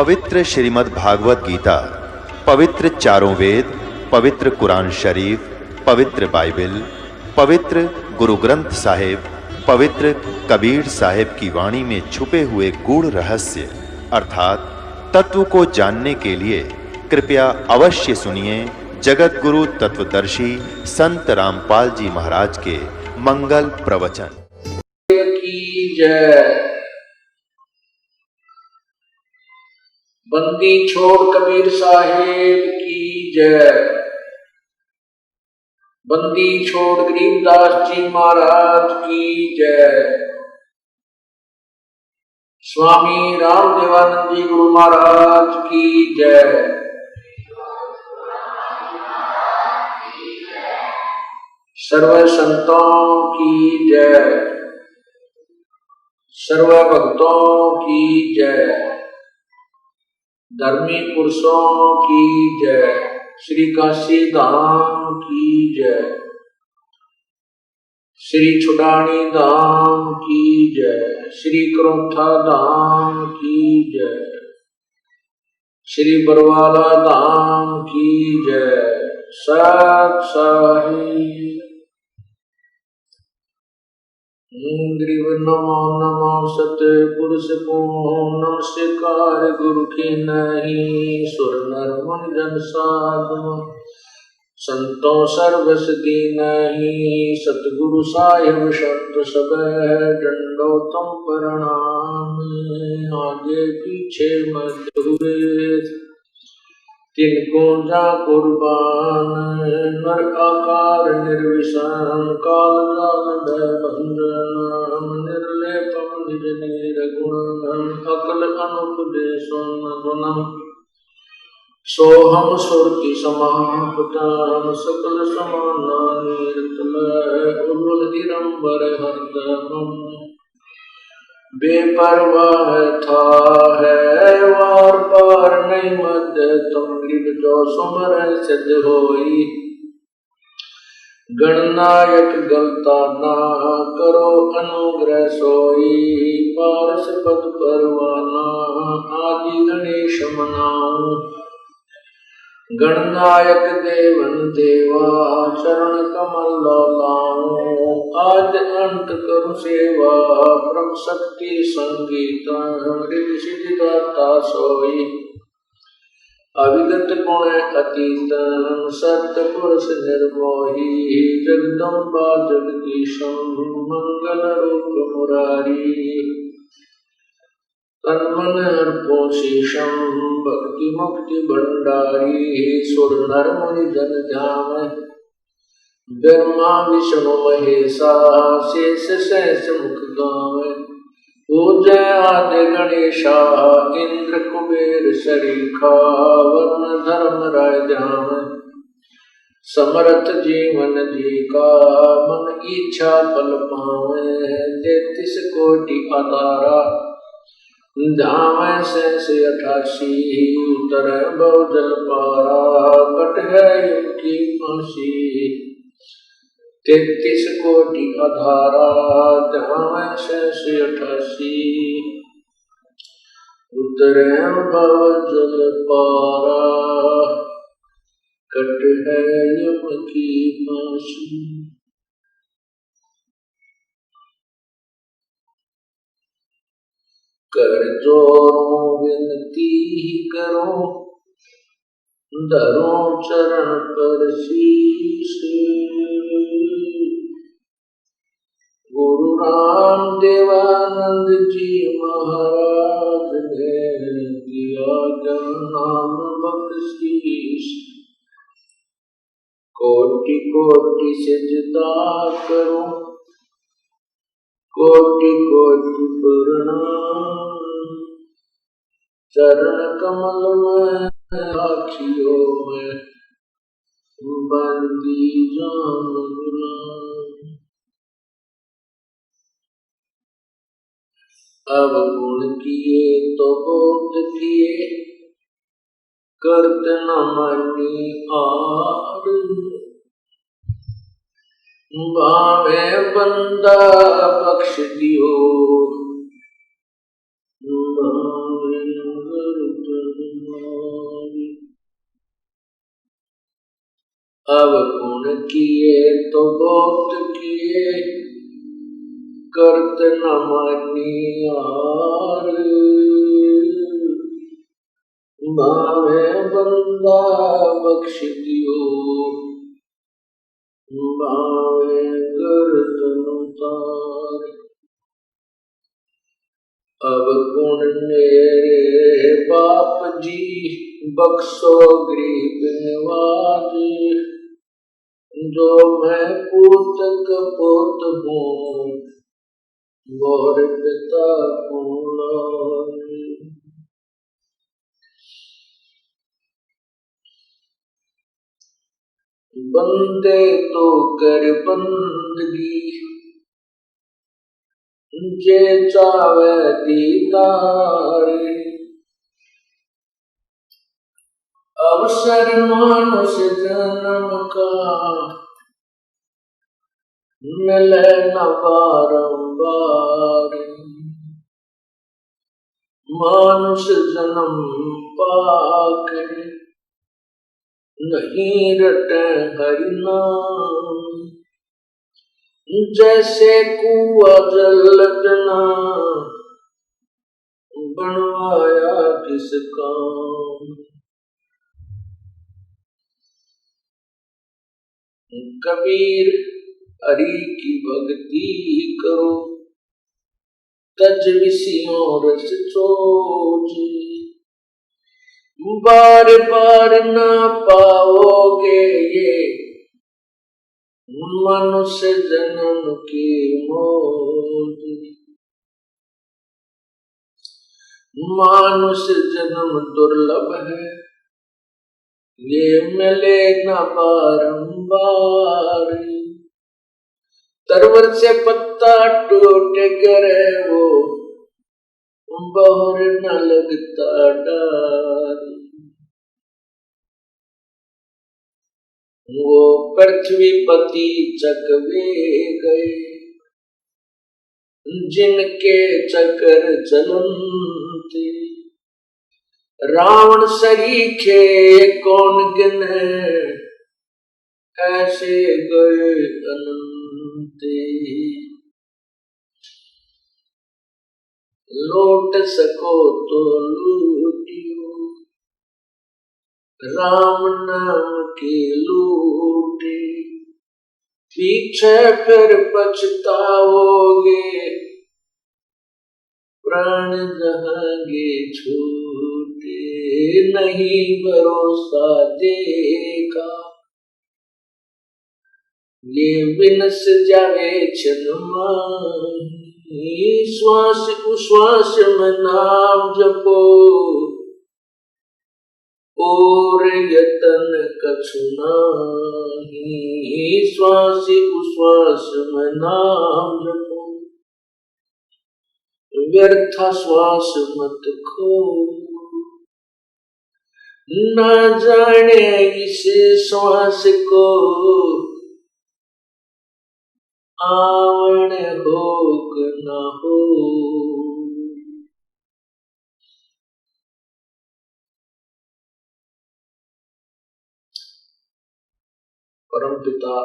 पवित्र श्रीमद् भागवत गीता, पवित्र चारों वेद, पवित्र कुरान शरीफ, पवित्र बाइबल, पवित्र गुरु ग्रंथ साहिब, पवित्र कबीर साहिब की वाणी में छुपे हुए गूढ़ रहस्य अर्थात तत्व को जानने के लिए कृपया अवश्य सुनिए जगत गुरु तत्वदर्शी संत रामपाल जी महाराज के मंगल प्रवचन की जय। बंदी छोड़ कबीर साहेब की जय। बंदी छोड़ गरीबदास जी महाराज की जय। स्वामी रामदेवानंद जी गुरु महाराज की जय। सर्व संतों की जय। सर्व भक्तों की जय। धर्मी पुरुषों की जय। श्री काशी धाम की जय। श्री छुटानी धाम की जय। श्री करोथा धाम की जय। श्री बरवाला धाम की जय। सत साहिब नमो नमो सतपुरुष को नमस्कार गुरु की नहीं सुर नर मुनि जन साधु संतों सर्वस दी नहीं सतगुरु साहिब संत सब दंडोतम प्रणाम। आगे पीछे मत हुए तिनको जा कुर्बान नर आकार निर्विषम काल जाल बंधन निर्लेपम निज निर्गुण अकल अनुपदेशो गुणम सोहम सुरति समापतम सकल समाना नीरतल उर्वल हिरंबर हरदम बेपरवाह था है वार पार नहीं मद तुम गिर जो सुमर सिद्ध होई गणनायक गलता ना करो अनुग्रह सोई पारस पद परवाना आदि गणेश मनाऊं गणनायक देवन देवा चरण कमल लाऊं आद अंत करूं सेवा ब्रह्म शक्ति संगीता हृदय सिद्धिदाता सोई अविगत गुण अतीत सत्य पुरुष निर्मोही जगदम्बा जगदीशम मंगल रूप मुरारी तन्मन अर्पो शीशम भक्ति मुक्ति भंडारी सुर नर मुनि जन ध्यान ब्रह्मा विष्णु महेशा शेष सहस मुख गाव पूजय आदि गणेशा इंद्र कुबेर शरीखा वर्ण धर्म राय ध्यान समर्थ जीवन जी का मन इच्छा फल पावे 33 कोटि आधारा धाम से 88 उतर बहुजल पारा कट है युक्ति फांसी 33 कोटि आधारा धाम से 88 उतर बहुजल पारा कट है युक्ति फांसी। कर जोरों विनती करो धरो चरण पर शीश गुरु राम देवानंद जी महाराज ने दिया नाम बख्शीश कोटि कोटि सिजदा करो कोटि कोटि प्रणाम चरण कमल में आखियों में बंदी जान गुलाम। अब गुण किए तो बोध किए करत न मनी आड़ भावे बंदा बख्श दियो भावे अब गुण किए तो बहुत किए, करत न मानियार। भावे बंदा बख्श दियो, भावे गर्दन उतार। अब गुण मेरे बाप जी, बख्शो गरीब नवाज। जो मैं पूत कपूत हूँ, मोर पिता पूर्ण। बंदे तो कर बंदगी, जे चावे दीदार। अवसर मानुष जन्म का, मिले न बारंबार। मानुष जन्म पाकर, नहीं रटे हरि नाम। जैसे कुआं जल बिना, बनवाया किस काम। कबीर हरि की भक्ति करो, तज विषयों रस चोजी। बार बार ना पाओगे ये, मनुष्य जन्म की मौज। मानुष जन्म दुर्लभ है, ये मिले न बारंबार। तरवर से पत्ता टूट गिरे वो, बहुर न लगता डार। वो पृथ्वी पति चकवे गए, जिनके चक्कर चलते। रावण सरीखे कौन गिने, ऐसे गए अनंते। लौट सको तो लूटियो, राम नाम की लूटे। पीछे फिर पछताओगे, प्राण जहांगे छूटे। नहीं भरोसा देखा, ये विनस जावे क्षण माही। श्वास उश्वास में नाम जपो, और यतन कछु नाही। श्वास उश्वास में नाम जपो, व्यर्थ श्वास मत खो। न जाने इस श्वास को, आवण हो न हो। परम पिता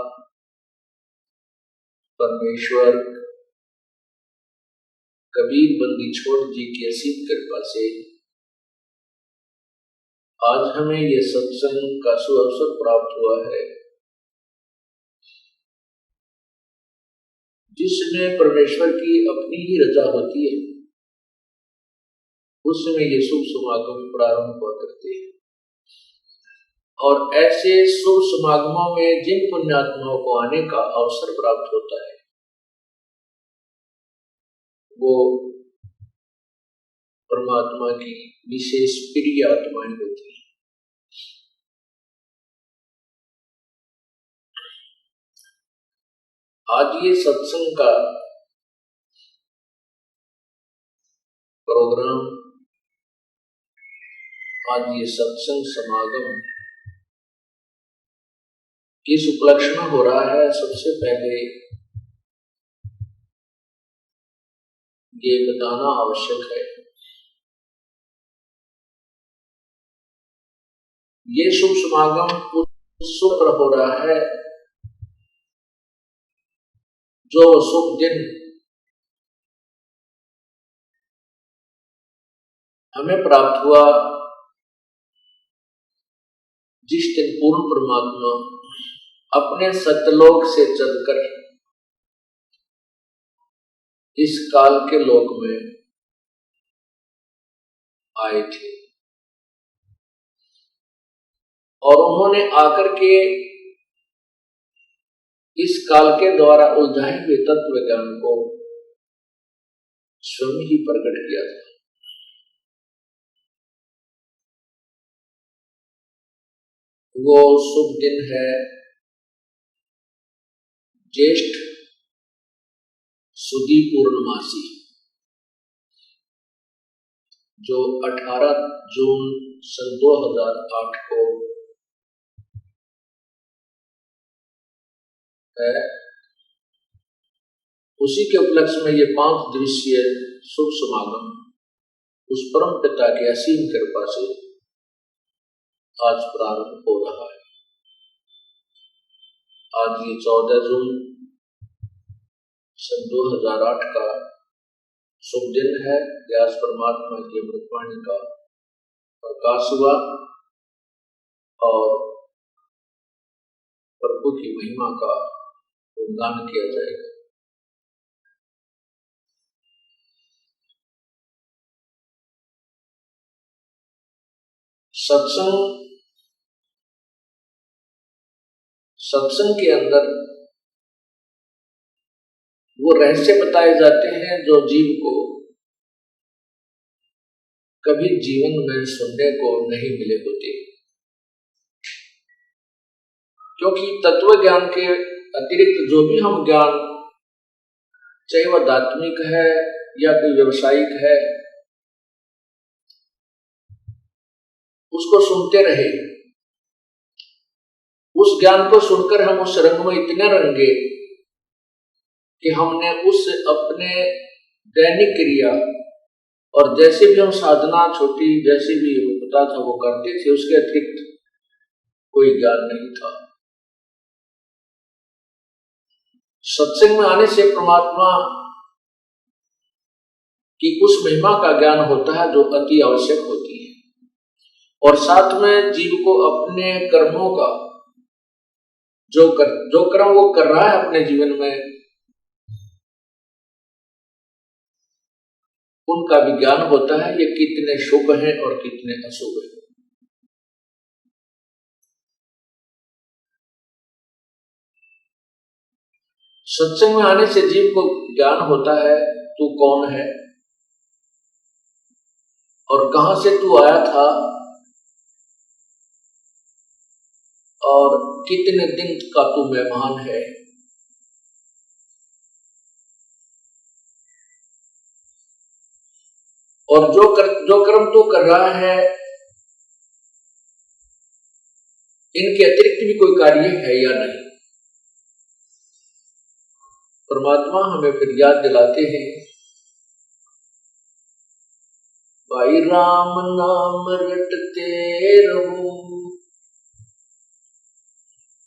परमेश्वर कबीर बंदी छोड़ जी की असीम कृपा से आज हमें ये सत्संग का सुअवसर प्राप्त हुआ है, जिसमें परमेश्वर की अपनी ही रजा होती है। उसमें ये शुभ समागम प्रारंभ हुआ करते हैं, और ऐसे शुभ समागमों में जिन पुण्यात्माओं को आने का अवसर प्राप्त होता है, वो परमात्मा की विशेष प्रिय आत्माएं होती हैं। आज ये सत्संग का प्रोग्राम, आज ये सत्संग समागम किस उपलक्ष्य में हो रहा है, सबसे पहले ये बताना आवश्यक है। ये शुभ समागम शुभ हो रहा है, जो शुभ दिन हमें प्राप्त हुआ, जिस दिन पूर्ण परमात्मा अपने सत्यलोक से चलकर इस काल के लोक में आए थे और उन्होंने आकर के इस काल के द्वारा उलझाए हुए तत्व ज्ञान को स्वयं ही प्रकट किया था। वो शुभ दिन है ज्येष्ठ सुदी पूर्णमासी, जो 18 जून सन 2008 को है। उसी के उपलक्ष्य में ये 5 दिवसीय शुभ समागम उस परम पिता की असीम कृपा से आज प्रारंभ हो रहा है। आज ये 14 जून सन 2008 का शुभ दिन है। व्यास परमात्मा की अमृतवाणी का प्रकाश हुआ और प्रभु की महिमा का गुणगान किया जाएगा। सत्संग के अंदर वो रहस्य बताए जाते हैं जो जीव को कभी जीवन में सुनने को नहीं मिले होते, क्योंकि तत्व ज्ञान के अतिरिक्त जो भी हम ज्ञान, चाहे वह दार्शनिक है या कोई व्यवसायिक है, उसको सुनते रहे। उस ज्ञान को सुनकर हम उस रंग में इतने रंगे कि हमने उस अपने दैनिक क्रिया और जैसे भी हम साधना छोटी जैसे भी होता था वो करते थे, उसके अतिरिक्त कोई ज्ञान नहीं था। सत्संग में आने से परमात्मा की उस महिमा का ज्ञान होता है जो अति आवश्यक होती है, और साथ में जीव को अपने कर्मों का जो कर्म वो कर रहा है अपने जीवन में, उनका भी ज्ञान होता है, ये कितने शुभ हैं और कितने अशुभ हैं। सत्संग में आने से जीव को ज्ञान होता है तू कौन है और कहां से तू आया था और कितने दिन का तू मेहमान है। और जो कर्म तू कर रहा है, इनके अतिरिक्त भी कोई कार्य है या नहीं। परमात्मा हमें फिर याद दिलाते हैं, भाई राम नाम रटते रहो,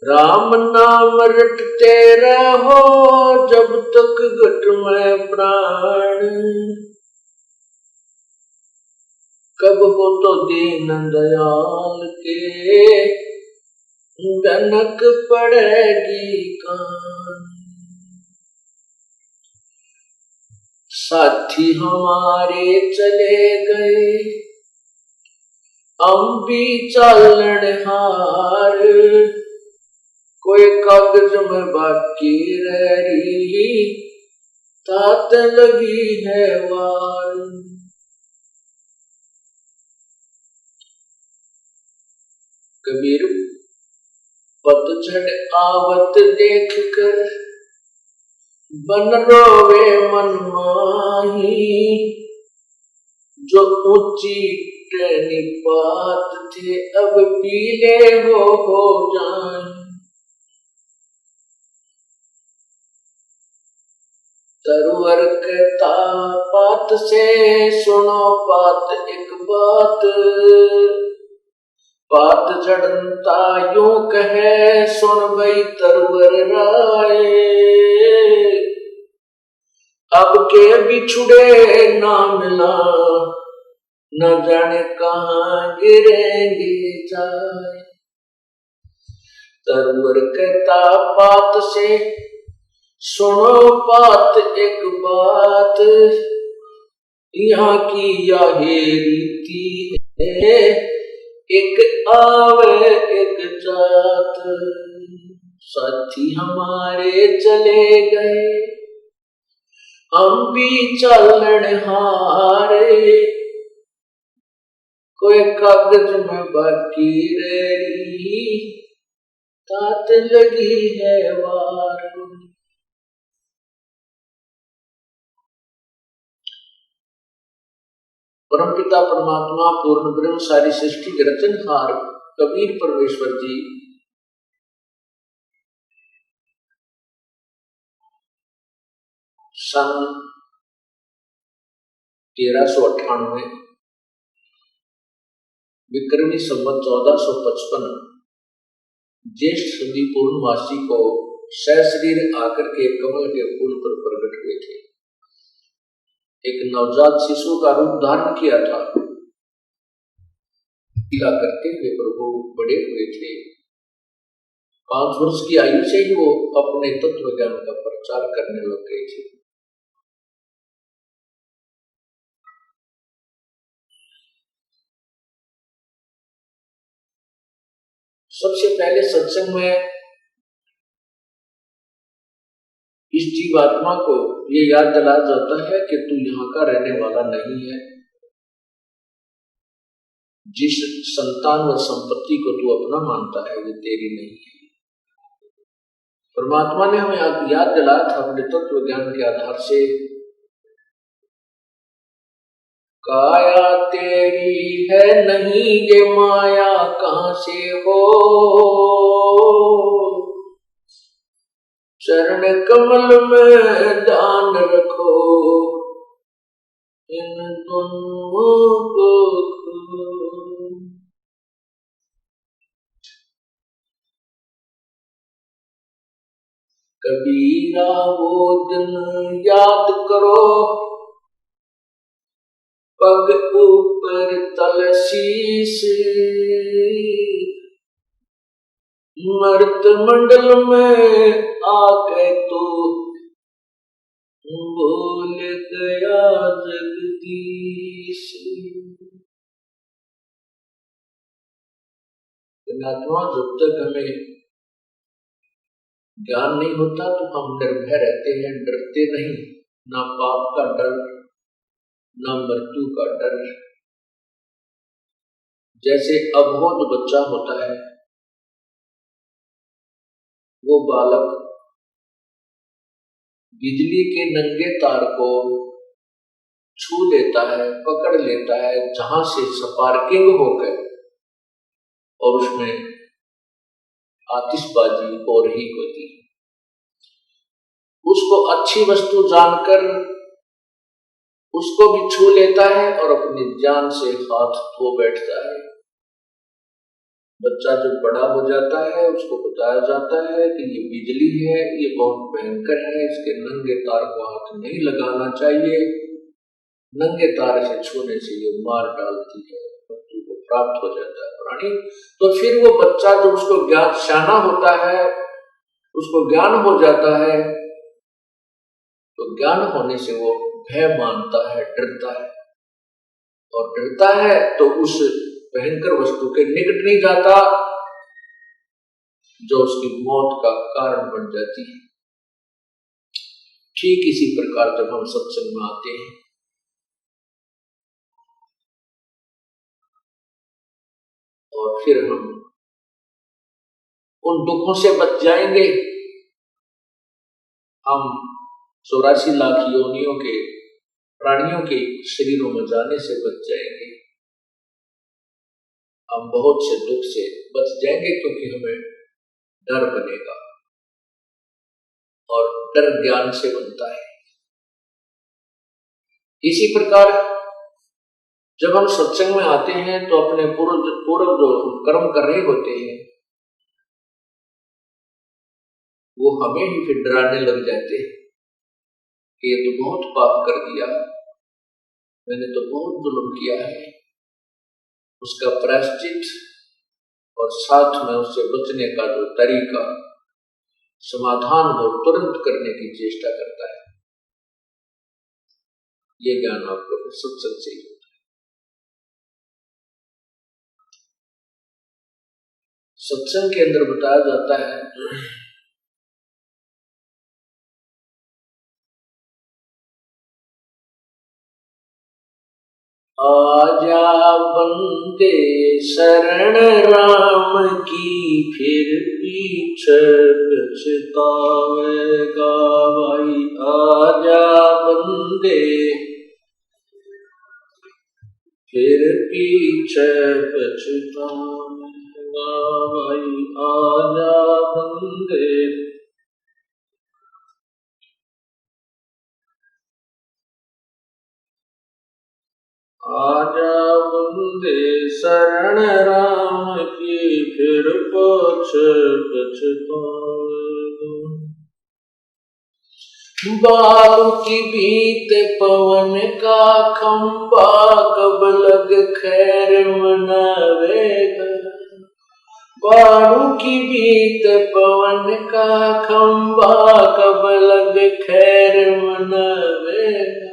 राम नाम रटते रहो जब तक घट में प्राण, कब हो तो दीन दयाल के गनक पड़ेगी कान। साथी हमारे चले गए हम भी चालन हार, कोई कागज में बाकी रह रही तात लगी है वार। कबीर पतझड़ आवत देख कर बन रोवे मन माही, जो ऊंची टहनी पात थे अब पीले हो जाए। तरवर कहता पात से सुनो पात एक बात, बात जड़नता यूं कहे सुन गई तरवर राय, अब के बिछुड़े ना मिला न जाने कहां गिरेंगे जाए। तरवर कहता बात से सुनो बात एक बात, यहाँ की यह रीति है एक आवे एक जात। साथी हमारे चले गए हम भी चलन हारे, कोई कागज में बाकी रही तात लगी है वार। परमपिता परमात्मा पूर्ण ब्रह्म सारी सृष्टि के रचनहार कबीर परमेश्वर जी सन 1398 विक्रमी संवत 1455 ज्येष्ठ सुदी पूर्णमासी को सशरीर आकर के कमल के फूल पर प्रकट हुए थे। एक नवजात शिशु का रूप धारण किया था। लीला करते हुए प्रभु बड़े हुए थे। 5 वर्ष की आयु से ही वो अपने तत्व ज्ञान का प्रचार करने लग गए थे। सबसे पहले सत्संग में इस जीवात्मा को ये याद दिलाया जाता है कि तू यहाँ का रहने वाला नहीं है। जिस संतान व संपत्ति को तू अपना मानता है ये तेरी नहीं है। परमात्मा ने हमें याद दिलाया था अपने तत्व ज्ञान के आधार से, काया तेरी है नहीं ये माया कहां से हो, चरण कमल में दान रखो इन दोनों को। कबीरा वो दिन याद करो पग ऊपर तल शीश, मर्त मंडल में आके तो बोल गया जगदीश। आत्मा जब तक हमें ज्ञान नहीं होता तो हम निर्भय रहते हैं, डरते नहीं। ना पाप का डर ना मृत्यु का डर। जैसे अबोध बच्चा होता है, वो बालक बिजली के नंगे तार को छू लेता है, पकड़ लेता है, जहां से स्पार्किंग होकर और उसमें आतिशबाजी हो रही होती। उसको अच्छी वस्तु जानकर उसको भी छू लेता है और अपनी जान से हाथ धो बैठता है। बच्चा जब बड़ा हो जाता है उसको बताया जाता है कि ये बिजली है, ये बहुत भयंकर है, इसके नंगे तार को हाथ नहीं लगाना चाहिए, नंगे तार से छूने से ये मार डालती है, मृत्यु को प्राप्त हो जाता है प्राणी। तो फिर वो बच्चा जब उसको ज्ञान शाना होता है, उसको ज्ञान हो जाता है, तो ज्ञान होने से वो भय मानता है, डरता है, और डरता है तो उस भयंकर वस्तु के निकट नहीं जाता जो उसकी मौत का कारण बन जाती है। ठीक इसी प्रकार जब हम सत्संग में आते हैं और फिर हम उन दुखों से बच जाएंगे, हम 84 लाख योनियों के प्राणियों के शरीरों में जाने से बच जाएंगे। हम बहुत से दुख से बच जाएंगे क्योंकि हमें डर बनेगा, और डर ज्ञान से बनता है। इसी प्रकार जब हम सत्संग में आते हैं तो अपने पूर्व जो कर्म कर रहे होते हैं वो हमें ही फिर डराने लग जाते हैं कि ये तो बहुत पाप कर दिया, मैंने तो बहुत जुल्म किया है। उसका प्रायश्चित और साथ में उससे बचने का जो तरीका, समाधान वो तुरंत करने की चेष्टा करता है। ये ज्ञान आपको फिर सत्संग से ही होता है। सत्संग के अंदर बताया जाता है आजा बंदे शरण राम की, फिर पीछे पछतावेगा भाई। आजा बंदे फिर पीछे पछतावेगा भाई। आजा बंदे आजा बंदे शरण राम की, फिर पछतावेगा। बालू की बीत पवन का खंबा, कब लग खैर मनावेगा। बालू की बीत पवन का खंबा, कब लग खैर मनावेगा।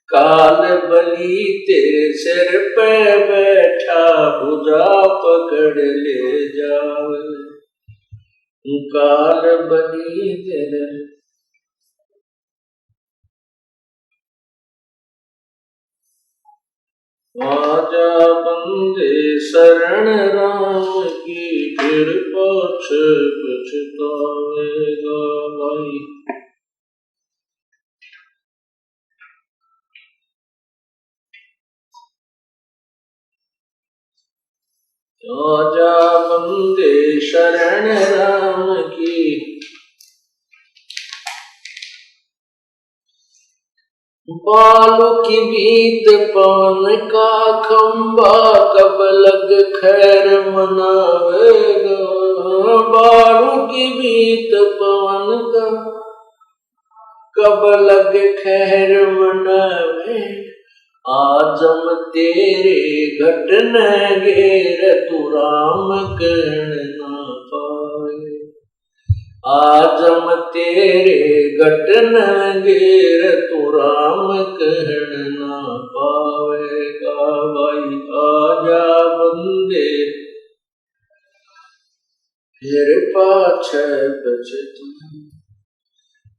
काल बली तेरे सिर पे बैठा, भुजा पकड़ ले जावे। काल बली तेरे आजा बंदे शरण राम की, फिर पछतावेगा भाई। आजा बंदे शरण राम की, बालों की बीत पवन का खंबा, कब लग खैर मनावेगा। बालों की बीत पवन का कब लग खैर मनावेगा। आजम तेरे घट न घेर, तू राम कर्ण ना पाए। आजम तेरे घट न घेर, तू राम कर्ण ना पावेगा भाई। आजा बंदे फिर पाछे पछता।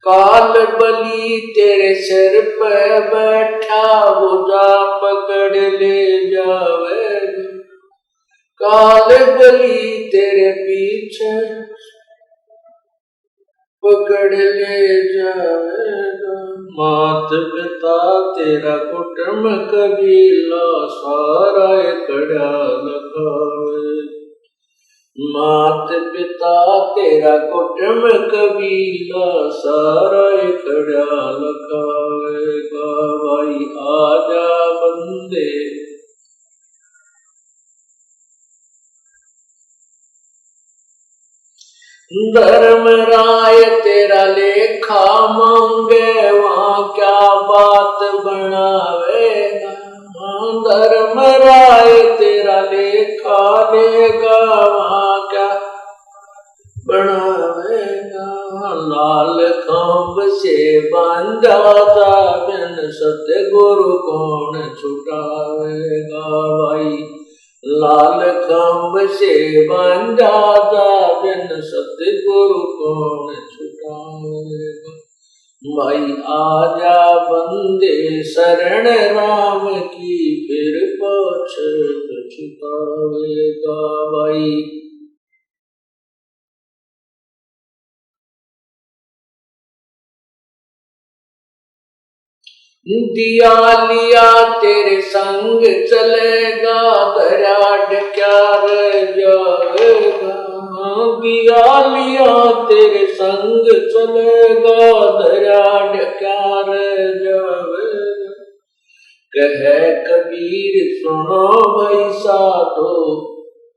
काल बली तेरे सिर पे बैठा, भुजा पकड़ ले जावेगा। काल बली तेरे पीछे पकड़ ले जावेगा। मात पिता तेरा कुटुंब कबीला, सारा कड़ा लखावे। मात पिता तेरा कुटुंब कबीला, सारा खड़ा लखावेगा भाई। आजा बंदे धर्म राय तेरा लेखा मांगे, वहां क्या बात बनावेगा। धर्म राय तेरा लेखा लेगा, वहां क्या बनावेगा। लाल खंभ से बांधा था, बिन सतगुरु कौन छुटावेगा भाई। लाल खंभ से बांधा था, बिन सतगुरु कौन छुटावेगा भाई। आजा बंदे शरण राम की, फिर पाछे पछतावेगा भाई। दिया लिया तेरे संग चलेगा, दरिया क्या रह जाएगा। दिया लिया तेरे संग चलेगा, दरिया क्या रह जाएगा। कहे कबीर सुनो भाई साधो,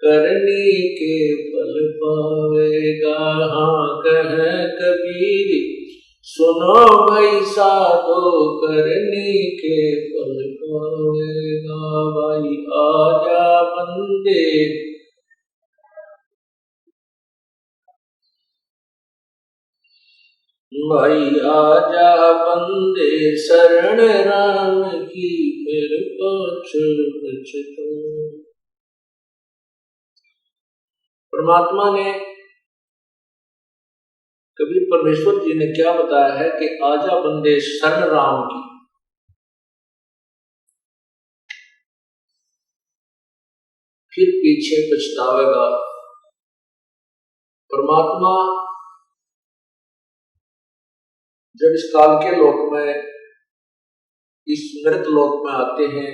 करनी के फल पावेगा। हाँ कहे कबीर सुनो भाई साधो, करनी के फल पावेगा। भाई आजा बंदे, भाई आजा बंदे शरण राम की, फिर पाछड़ पछतो। परमात्मा ने, कबीर परमेश्वर जी ने क्या बताया है कि आजा बंदे शरण राम की, फिर पीछे पछतावेगा। परमात्मा जब इस काल के लोक में, इस मृत लोक में आते हैं,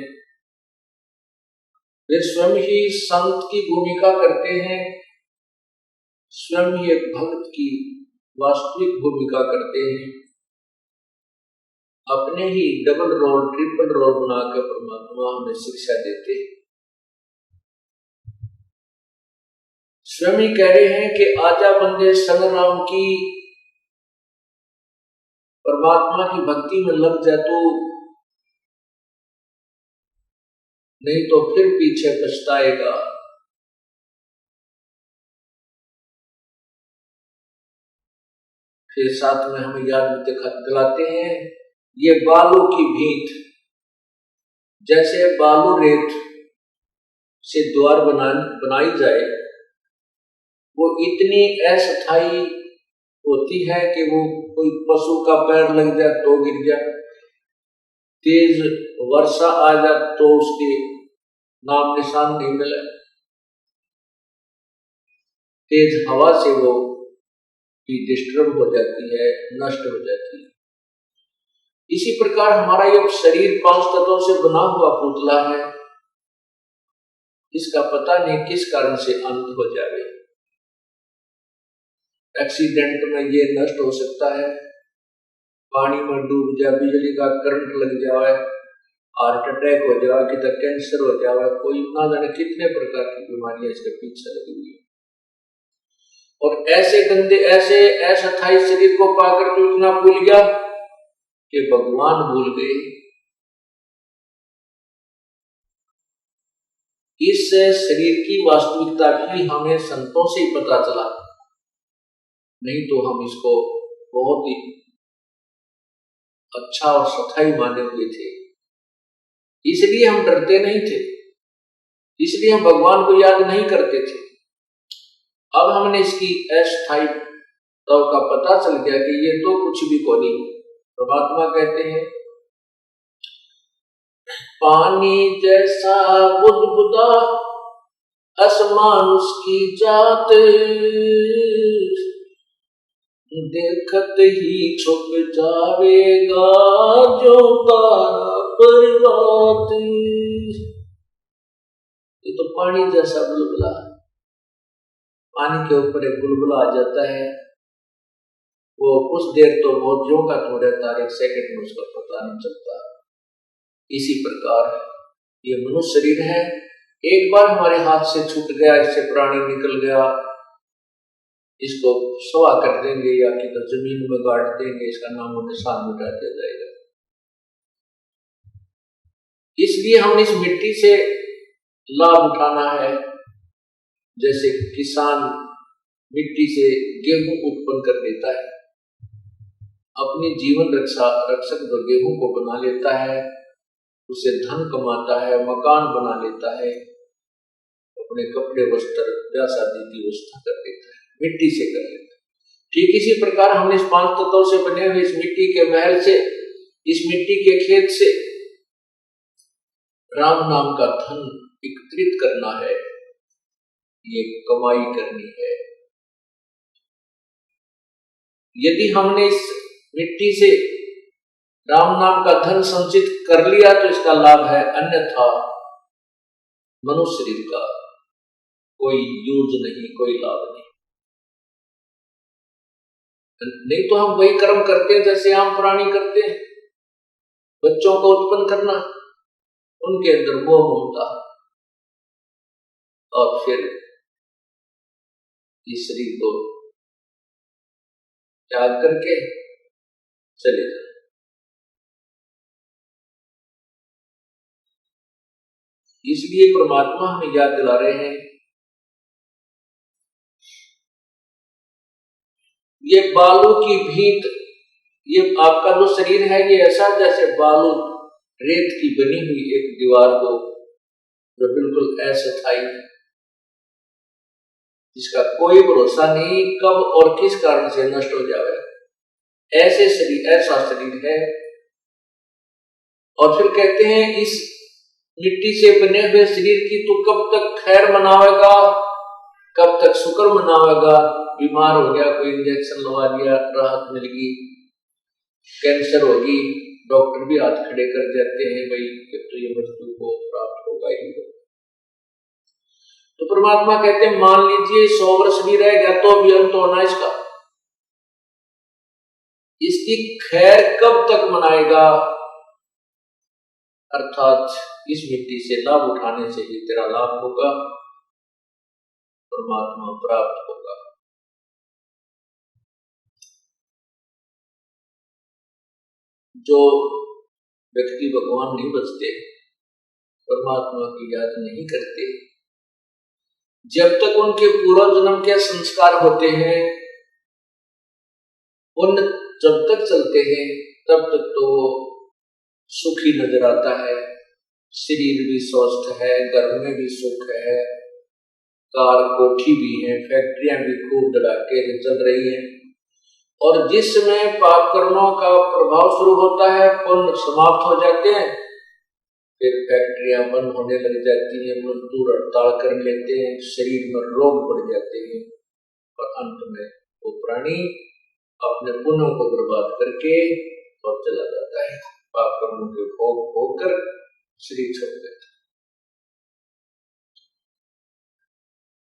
वे स्वयं ही संत की भूमिका करते हैं, स्वयं ही एक भक्त की वास्तविक भूमिका करते हैं। अपने ही डबल रोल ट्रिपल रोल बनाकर परमात्मा हमें शिक्षा देते हैं। स्वयं ही कह रहे हैं कि आजा बंदे शरण राम की, परमात्मा की भक्ति में लग जा तू, नहीं तो फिर पीछे पछताएगा। फिर साथ में हमें याद दिलाते हैं, ये बालू की भींत, जैसे बालू रेत से द्वार बनाई जाए, वो इतनी अस्थायी होती है कि वो कोई पशु का पैर लग जाए तो गिर जाए, तेज वर्षा आ जाए तो उसके नाम निशान नहीं मिले, तेज हवा से वो भी डिस्टर्ब हो जाती है, नष्ट हो जाती है। इसी प्रकार हमारा ये शरीर 5 तत्वों से बना हुआ पुतला है, इसका पता नहीं किस कारण से अंत हो जाए। एक्सीडेंट में ये नष्ट हो सकता है, पानी में डूब जाए, बिजली का करंट लग जाए, हार्ट अटैक हो जाए, कितना कैंसर हो जाए, कोई ना जाने कितने प्रकार की बीमारियां इसके पीछे लगी हुई है। और ऐसे गंदे, ऐसे अस्थायी शरीर को पाकर तो इतना भूल गया कि भगवान भूल गए। इस शरीर की वास्तविकता भी हमें संतों से ही पता चला, नहीं तो हम इसको बहुत ही अच्छा और सथाई माने हुए थे। इसलिए हम डरते नहीं थे, इसलिए हम भगवान को याद नहीं करते थे। अब हमने इसकी अस्थायित्व का पता चल गया कि ये तो कुछ भी को नहीं। परमात्मा कहते हैं, पानी जैसा बुदबुदा आसमान उसकी जात, देखत ही छुप जावेगा जो तारा पर्वत। ये तो पानी जैसा बुलबुला, पानी के ऊपर एक बुलबुला आ जाता है, वो कुछ देर तो बहुत ज्यों का तो रहता है, 1 सेकंड में उसका पता नहीं चलता। इसी प्रकार ये मनुष्य शरीर है, एक बार हमारे हाथ से छूट गया, इससे प्राणी निकल गया, इसको सवा कर देंगे या कि तो जमीन में गाड़ देंगे, इसका नाम निशान मिटा दिया जाएगा। इसलिए हम इस मिट्टी से लाभ उठाना है। जैसे किसान मिट्टी से गेहूं उत्पन्न कर देता है, अपनी जीवन रक्षक गेहूं को बना लेता है, उससे धन कमाता है, मकान बना लेता है, अपने कपड़े वस्त्र ब्याह शादी की व्यवस्था कर देता है, मिट्टी से कर लेता है। ठीक इसी प्रकार हमने इस 5 तत्वों से बने हुए इस मिट्टी के महल से, इस मिट्टी के खेत से राम नाम का धन एकत्रित करना है, ये कमाई करनी है। यदि हमने इस मिट्टी से राम नाम का धन संचित कर लिया तो इसका लाभ है, अन्यथा मनुष्य शरीर का कोई यूज नहीं, कोई लाभ नहीं। नहीं तो हम वही कर्म करते हैं जैसे आम प्राणी करते हैं, बच्चों को उत्पन्न करना, उनके अंदर मोह ममता, और फिर इस शरीर को त्याग करके चले जाए। इसलिए परमात्मा हमें याद दिला रहे हैं, ये बालू की भीत, ये आपका जो शरीर है ये ऐसा जैसे बालू रेत की बनी हुई एक दीवार को, जो बिल्कुल अस्थायी, जिसका कोई भरोसा नहीं कब और किस कारण से नष्ट हो जाए, ऐसे शरीर, ऐसा शरीर है। और फिर कहते हैं इस मिट्टी से बने हुए शरीर की तू कब तक खैर मनावेगा, कब तक शुक्र मनावेगा। बीमार हो गया, कोई इंजेक्शन लगा दिया, राहत मिल गई, कैंसर होगी, डॉक्टर भी हाथ खड़े कर देते हैं, भाई तो ये मृत्यु को प्राप्त होगा ही होगा। तो परमात्मा कहते हैं मान लीजिए 100 वर्ष भी रह गया तो भी अंत होना इसका, इसकी खैर कब तक मनाएगा, अर्थात इस मिट्टी से लाभ उठाने से ही तेरा लाभ होगा, परमात्मा प्राप्त होगा। जो व्यक्ति भगवान नहीं बचते, परमात्मा की याद नहीं करते, जब तक उनके पूर्व जन्म के संस्कार होते हैं, उन जब तक चलते हैं तब तक तो सुखी नजर आता है, शरीर भी स्वस्थ है, घर में भी सुख है, कार कोठी भी है, फैक्ट्रियां भी खूब धड़ाके से चल रही हैं। और जिस समय पाप कर्मों का प्रभाव शुरू होता है, पुण्य समाप्त हो जाते हैं, फिर फैक्ट्रियां बंद होने लग जाती हैं, मजदूर हड़ताल कर लेते हैं, शरीर में रोग बढ़ जाते हैं, और अंत में वो प्राणी अपने पुण्यों को बर्बाद करके और चला जाता है, पाप कर्मों के भोग होकर शरीर छोड़ देता है।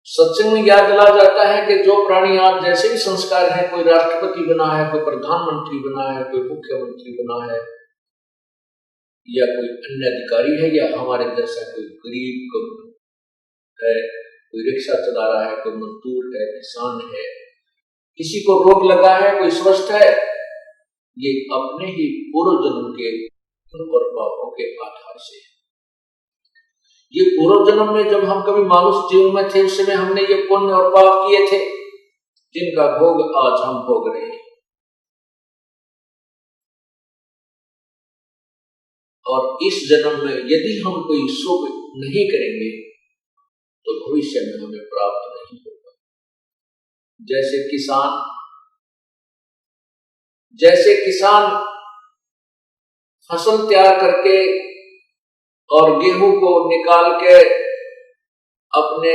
सत्संग में याद दिला जाता है कि जो प्राणी आज जैसे भी संस्कार है, कोई राष्ट्रपति बना है, कोई प्रधानमंत्री बना है, कोई मुख्यमंत्री बना है, या कोई अन्य अधिकारी है, या हमारे जैसा कोई गरीब है, कोई रिक्शा चला रहा है, कोई मजदूर है, किसान है, किसी को रोग लगा है, कोई स्वस्थ है, ये अपने ही पूर्व जन्म के और पापों के आधार से। ये पूर्व जन्म में जब हम कभी मानुष जीवन में थे, उस समय हमने ये पुण्य और पाप किए थे, जिनका भोग आज हम भोग रहे हैं। और इस जन्म में यदि हम कोई शुभ नहीं करेंगे तो भविष्य में हमें प्राप्त नहीं होगा। जैसे किसान फसल तैयार करके और गेहूं को निकाल के अपने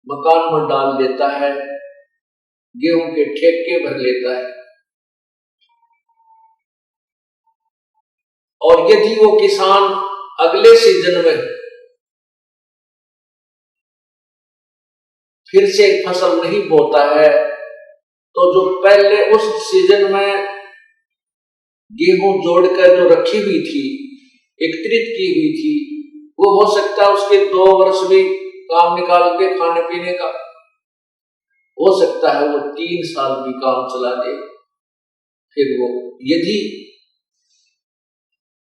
मकान में डाल देता है, गेहूं के ठेके भर लेता है, और यदि वो किसान अगले सीजन में फिर से फसल नहीं बोता है, तो जो पहले उस सीजन में गेहूं जोड़कर जो रखी हुई थी, एकत्रित की हुई थी, वो हो सकता है उसके 2 वर्ष भी काम निकाल के खाने पीने का, हो सकता है वो 3 साल भी काम चला दे। फिर वो यदि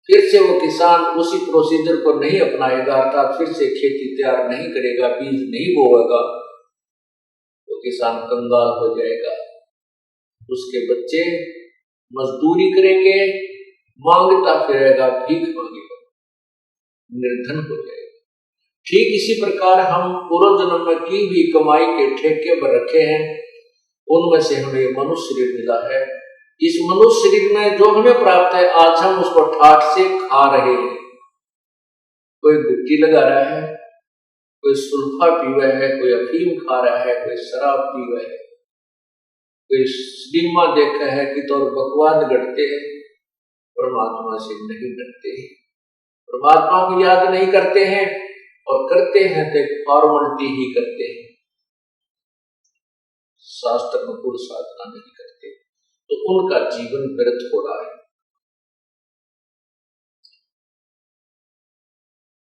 फिर से वो किसान उसी प्रोसीजर को नहीं अपनाएगा, अर्थात फिर से खेती तैयार नहीं करेगा, बीज नहीं बोएगा, तो किसान कंगाल हो जाएगा, उसके बच्चे मजदूरी करेंगे, मांगता फिरेगा, भीख मांगेगा, निर्धन हो जाएगा। ठीक इसी प्रकार हम पूर्व जन्म में की हुई कमाई के ठेके पर रखे हैं, उनमें से हमें मनुष्य शरीर मिला है। इस मनुष्य शरीर में जो हमें प्राप्त है, आज हम उसको ठाठ से खा रहे हैं। कोई गुट्टी लगा रहा है, कोई सुल्फा पी रहा है, कोई अफीम खा रहा है, कोई शराब पी रहा है, कोई सिनेमा देखा है कि तो बकवाद गढ़ते हैं, परमात्मा से नहीं डरते हैं, परमात्मा को याद नहीं करते हैं, और करते हैं तो फॉर्मलिटी ही करते हैं, शास्त्र अनुकूल साधना नहीं करते, तो उनका जीवन व्यर्थ हो रहा है।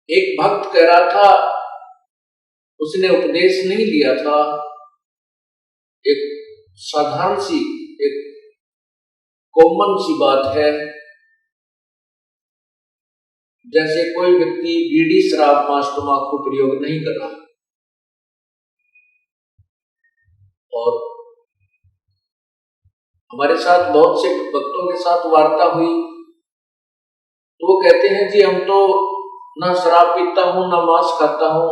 एक भक्त कह रहा था, उसने उपदेश नहीं लिया था, एक साधारण सी, एक कॉमन सी बात है, जैसे कोई व्यक्ति बीड़ी, शराब, मांस, तंबाकू प्रयोग नहीं कर रहा और हमारे साथ बहुत से भक्तों के साथ वार्ता हुई तो वो कहते हैं जी हम तो ना शराब पीता हूँ, ना मांस खाता हूँ,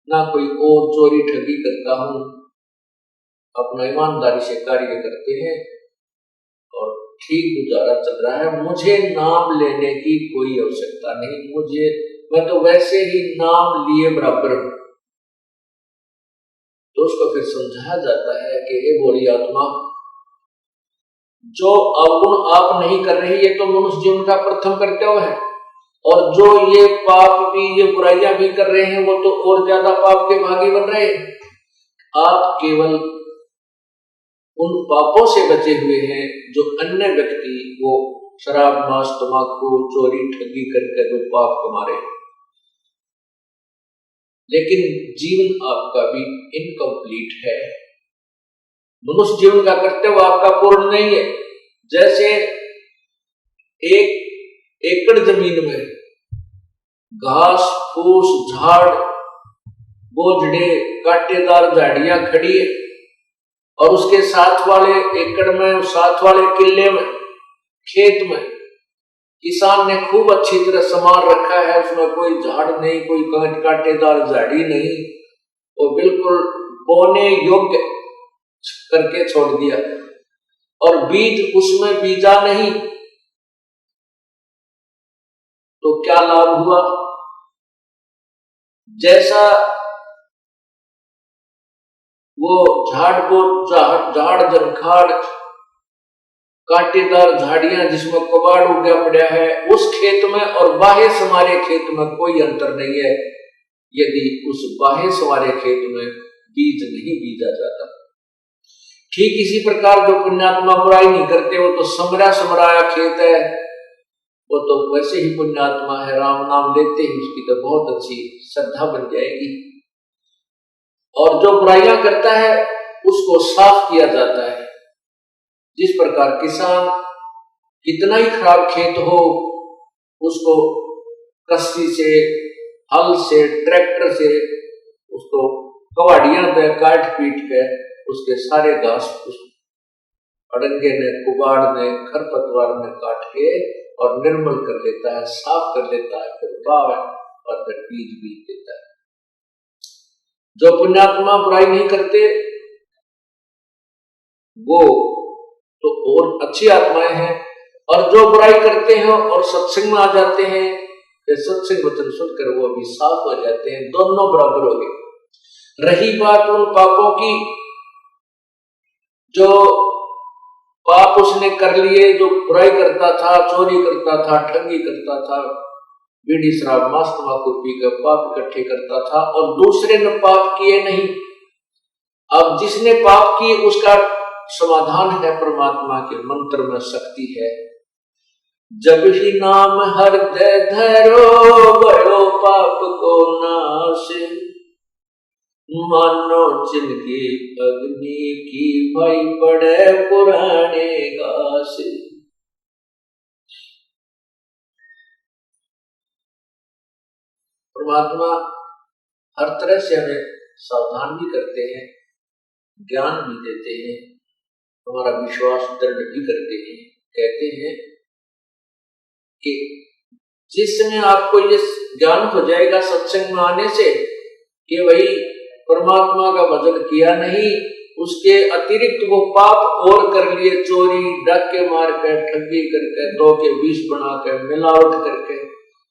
ना कोई और चोरी ठगी करता हूँ, अपना ईमानदारी से कार्य करते हैं और ठीक गुजारा चल रहा है, मुझे नाम लेने की कोई आवश्यकता नहीं, मैं तो वैसे ही नाम लिए बराबर हूं। तो उसको फिर समझाया जाता है कि हे भोली आत्मा, जो अवगुण आप नहीं कर रहे ये तो मनुष्य जीवन का प्रथम कर्तव्य है, और जो ये पाप भी, ये बुराइयां भी कर रहे हैं वो तो और ज्यादा पाप के भागी बन रहे हैं। आप केवल उन पापों से बचे हुए हैं जो अन्य व्यक्ति वो शराब, मांस, तंबाकू, चोरी, ठगी करके जो पाप कमा रहे हैं, लेकिन जीवन आपका भी इनकम्प्लीट है। मनुष्य जीवन का कर्तव्य आपका पूर्ण नहीं है। जैसे एक एकड़ जमीन में घास फूस, झाड़, बोझड़े, कांटेदार झाड़ियां खड़ी है और उसके साथ वाले एकड़ में, साथ वाले किले में, खेत में किसान ने खूब अच्छी तरह संभाल रखा है, उसमें कोई झाड़ नहीं, कोई कांटेदार झाड़ी नहीं, वो बिल्कुल बोने योग्य करके छोड़ दिया और बीज उसमें बीजा नहीं, तो क्या लाभ हुआ? जैसा वो झाड़ जंखाड़, कांटेदार झाड़ियां जिसमें कबाड़ उगा पड़ा है उस खेत में और बाहे समारे खेत में कोई अंतर नहीं है, यदि उस बाहे समारे खेत में बीज नहीं बीजा जाता। ठीक इसी प्रकार जो पुण्यात्मा बुराई नहीं करते वो तो समरा समराया खेत है, वो तो वैसे ही पुण्यात्मा है, राम नाम लेते ही उसकी तो बहुत अच्छी श्रद्धा बन जाएगी। और जो बुराइयां करता है उसको साफ किया जाता है। जिस प्रकार किसान कितना ही खराब खेत हो उसको कस्सी से, हल से, ट्रैक्टर से उसको कवाड़ियां दे काट पीट के उसके सारे घास अड़ंगे ने, कुबाड़ ने, खरपतवार ने काट के और निर्मल कर लेता है, साफ कर लेता है, फिर बाव और फिर बीज बीज देता है। जो पुण्यात्मा बुराई नहीं करते वो तो और अच्छी आत्माएं हैं, और जो बुराई करते हैं और सत्संग में आ जाते हैं, फिर सत्संग वचन सुनकर वो भी साफ हो जाते हैं, दोनों बराबर हो गए। रही बात उन पापों की जो पाप उसने कर लिए, जो बुराई करता था, चोरी करता था, ठगी करता था, बीड़ी शराब मांस तंबाकू पीकर पाप इकट्ठे करता था और दूसरे ने पाप किए नहीं। अब जिसने पाप किए उसका समाधान है परमात्मा के मंत्र में शक्ति है। जब ही नाम हृदय धरो बड़ो पाप को नाश, मानो जिनकी अग्नि की भाई पड़े पुराने घास। परमात्मा हर तरह से हमें सावधान भी करते हैं, ज्ञान भी देते हैं, हमारा विश्वास दृढ़ भी करते हैं। कहते हैं कि जिस समय आपको ये ज्ञान हो जाएगा सत्संग में आने से कि भाई परमात्मा का भजन किया नहीं, उसके अतिरिक्त वो पाप और कर लिए, चोरी डाके मार कर, ठगी करके, दो के 20 बना कर, मिलावट करके,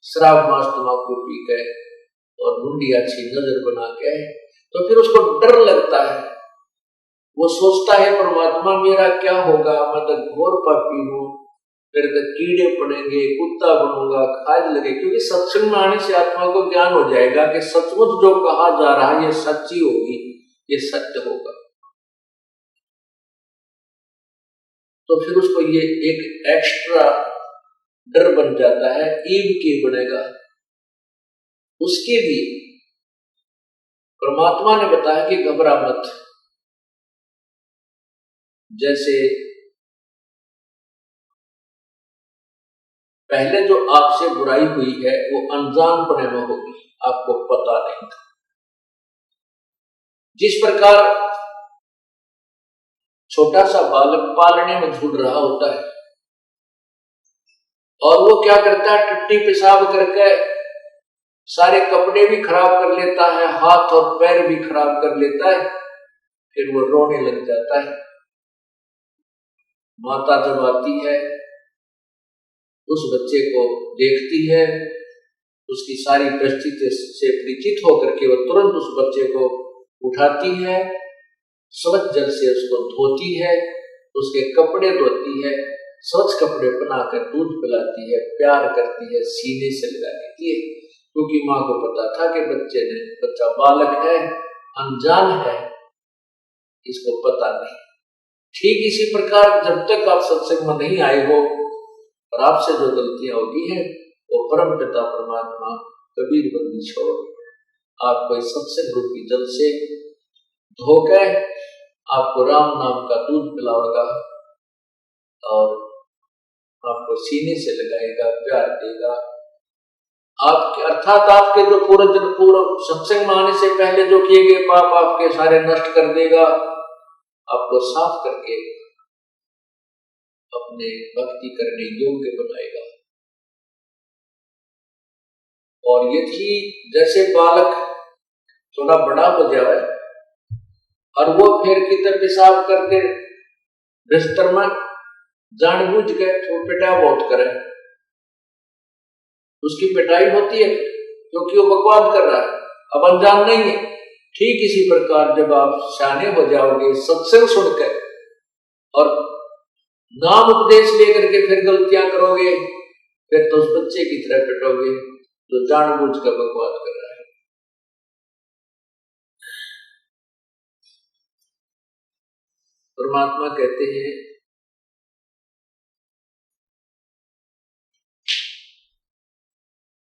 शराब मांस तंबाकू पी के और मुंडी अच्छी नजर बना के, तो फिर उसको डर लगता है। वो सोचता है परमात्मा मेरा क्या होगा, मैं तो घोर पापी हूँ, मेरे तो कीड़े पड़ेंगे, कुत्ता बनूंगा, खाज लगे। क्योंकि सत्संग में आने से आत्मा को ज्ञान हो जाएगा कि सचमुच जो कहा जा रहा है ये सच्ची होगी, ये सत्य होगा। तो फिर उसको ये एक एक्स्ट्रा डर बन जाता है, ईव के बनेगा उसके लिए परमात्मा ने बताया कि घबरा मत। जैसे पहले जो आपसे बुराई हुई है वो अनजानपने में होगी, आपको पता नहीं था। जिस प्रकार छोटा सा बालक पालने में झूल रहा होता है और वो क्या करता है, टट्टी पेशाब करके सारे कपड़े भी खराब कर लेता है, हाथ और पैर भी खराब कर लेता है, फिर वो रोने लग जाता है। माता जब आती है, उस बच्चे को देखती है, उसकी सारी परिस्थिति से परिचित होकर के वो तुरंत उस बच्चे को उठाती है, स्वच्छ जल से उसको धोती है, उसके कपड़े धोती है, स्वच्छ कपड़े बनाकर दूध पिलाती है, प्यार करती है, सीने से लगा देती है, क्योंकि माँ को पता था कि बच्चा बालक है, अनजान है, इसको पता नहीं। ठीक इसी प्रकार जब तक आप सत्संग में नहीं आए हो और आपसे जो गलतियां होती हैं वो परम पिता परमात्मा कबीर बंदी छोड़ आपको इस सत्संग रूपी जल से धोकर आपको राम नाम का दूध पिलाएगा और आपको सीने से लगाएगा, प्यार देगा। आपके अर्थात आपके जो पूर्व सत्संग में आने से पहले जो किए गए पाप आपके सारे नष्ट कर देगा, आपको साफ करके अपने भक्ति करने योग्य बनाएगा। और यदि जैसे बालक थोड़ा बड़ा हो जाए और वो फिर किधर पेशाब करके बिस्तर में जानबूझ के पिटाई बहुत करे, उसकी पिटाई होती है क्योंकि वो बकवाद कर रहा है, अब अनजान नहीं है। ठीक इसी प्रकार जब आप शाने हो जाओगे सत्संग सुनकर और नाम उपदेश लेकर के फिर गलतियां करोगे, फिर तो उस बच्चे की तरह पिटोगे जो जानबूझ कर बकवाद कर रहा है। परमात्मा कहते हैं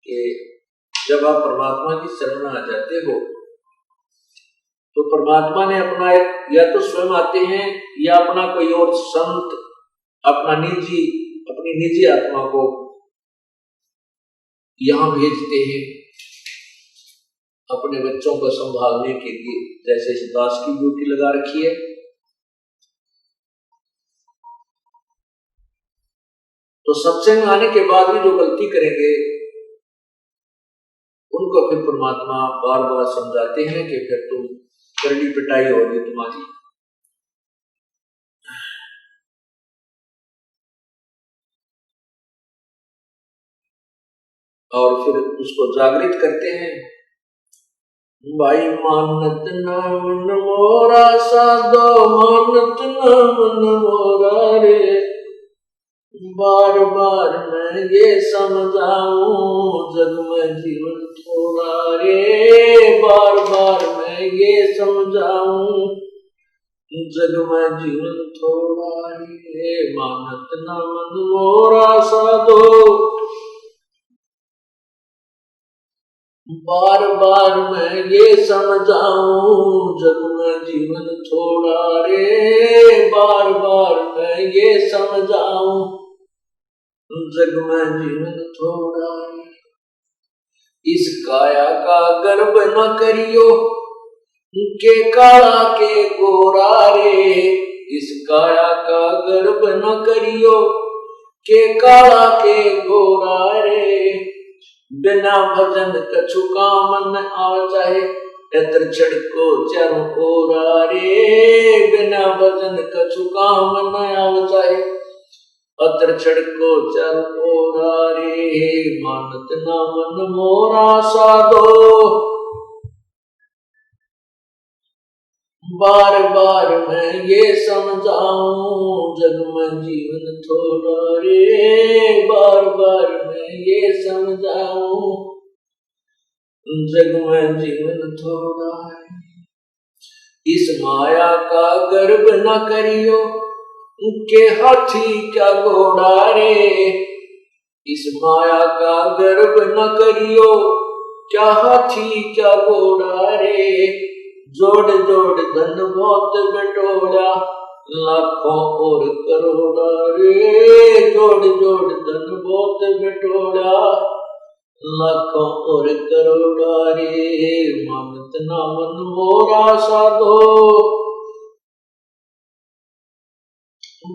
कि जब आप परमात्मा की शरण में आ जाते हो तो परमात्मा ने अपना या तो स्वयं आते हैं या अपना कोई और संत अपनी निजी आत्मा को यहां भेजते हैं अपने बच्चों को संभालने के लिए। जैसे इस दास की ड्यूटी लगा रखी है, तो सत्संग आने के बाद भी जो गलती करेंगे उनको फिर परमात्मा बार बार समझाते हैं कि फिर तुम करनी पिटाई होगी तुम्हारी। और फिर उसको जागृत करते हैं, भाई मानत न मन मोरा साधो, मानत न मन मोरा रे, बार बार मैं ये समझाऊं जग में जीवन थोड़ा रे, बार बार मैं ये समझाऊं जग में जीवन थोड़ा रे, मानत न मन मोरा साधो, बार बार मैं ये समझाऊं जग में जीवन थोड़ा रे, बार बार मैं ये समझाऊं जग में जीवन थोड़ा रे। इस काया का गर्व न करियो के काला के गोरा रे, इस काया का गर्व न करियो के काला के गोरा रे, बिना भजन कछु काम न आव चाहे, एतर छड़को चारों ओरा रे, बिना भजन कछु काम न आव चाहे, अतर छड़को चारों ओरा रे, मानत न मन मोरा साधो, बार बार मैं ये समझाऊं जग में जीवन थोड़ा रे, बार बार मैं ये समझाऊं जग में जीवन थोड़ा है। इस माया का गर्व न करियो के हाथी क्या घोड़ा रे, इस माया का गर्व न करियो क्या हाथी क्या घोड़ा रे, जोड़ जोड़ धन बहुत बटोरा, लाखों और करोड़ा रे, जोड़ जोड़ धन बहुत बटोरा, लाखों और करोड़ा रे, मानत ना मन मोरा साधो।